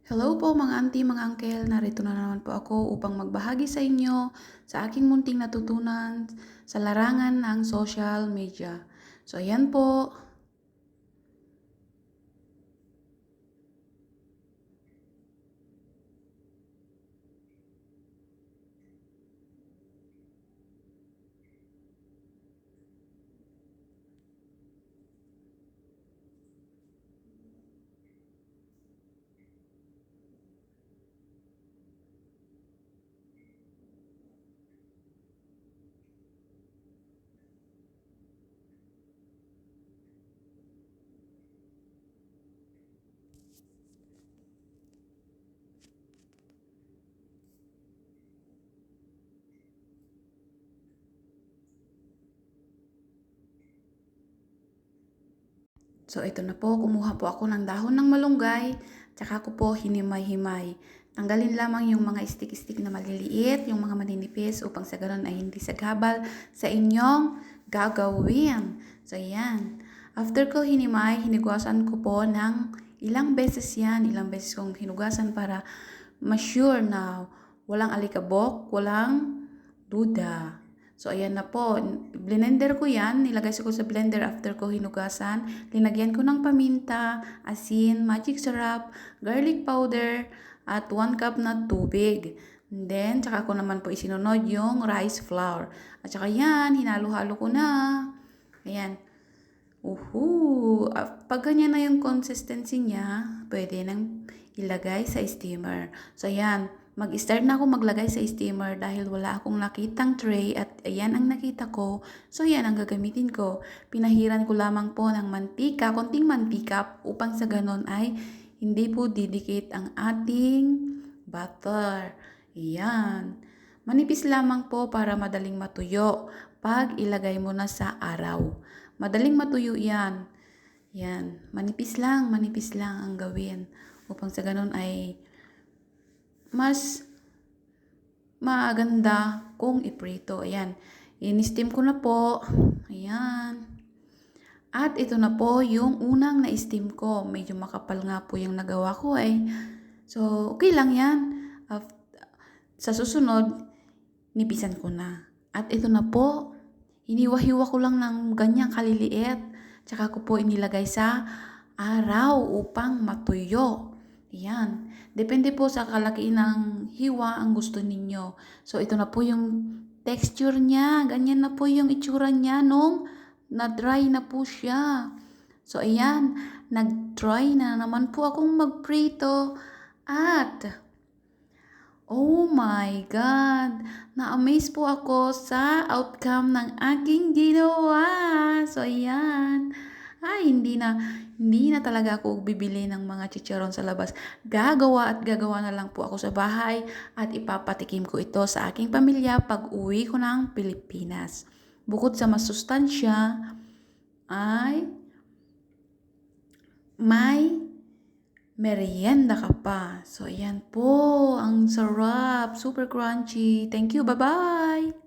Hello po mga auntie, mga uncle. Narito na naman po ako upang magbahagi sa inyo sa aking munting natutunan sa larangan ng social media. So ayan po. So ito na po, kumuha po ako ng dahon ng malunggay, tsaka ko po hinimay-himay. Tanggalin lamang yung mga stick-stick na maliliit, yung mga maninipis upang sa ganun ay hindi sagabal sa inyong gagawin. So ayan. After ko hinimay, hiniguasan ko po ng ilang beses yan. Ilang beses kong hinugasan para ma-sure na walang alikabok, walang duda. So, ayan na po. Blender ko yan. Nilagay ko sa blender after ko hinugasan. Linagyan ko ng paminta, asin, magic syrup, garlic powder, at 1 cup na tubig. And then, tsaka ko naman po isinunod yung rice flour. At tsaka yan, hinalo-halo ko na. Ayan. Pag ganyan na yung consistency niya, pwede nang ilagay sa steamer. So, ayan. Mag-start na ako maglagay sa steamer dahil wala akong nakitang tray at ayan ang nakita ko. So, yan ang gagamitin ko. Pinahiran ko lamang po ng mantika, konting mantika upang sa ganon ay hindi po didikit ang ating butter. Ayan. Manipis lamang po para madaling matuyo pag ilagay mo na sa araw. Madaling matuyo yan. Yan. Manipis lang ang gawin upang sa ganon ay mas maganda kung iprito. Ayan. In-steam ko na po. Ayan. At ito na po yung unang na-steam ko. Medyo makapal nga po yung nagawa ko eh. So, okay lang yan. Sa susunod, nipisan ko na. At ito na po. Hiniwa-hiwa ko lang ng ganyang kaliliit. Tsaka ko po inilagay sa araw upang matuyo. Ayan. Depende po sa kalaki ng hiwa ang gusto ninyo. So, ito na po yung texture niya. Ganyan na po yung itsura niya nung na-dry na po siya. So, ayan. Nag-dry na naman po akong magprito. At, oh my God! Na-amaze po ako sa outcome ng aking ginawa. So, ayan. Ay, hindi na talaga ako bibili ng mga chicharon sa labas. Gagawa na lang po ako sa bahay at ipapatikim ko ito sa aking pamilya pag uwi ko ng Pilipinas. Bukod sa masustansya, ay may merienda ka pa. So, ayan po. Ang sarap. Super crunchy. Thank you. Bye-bye!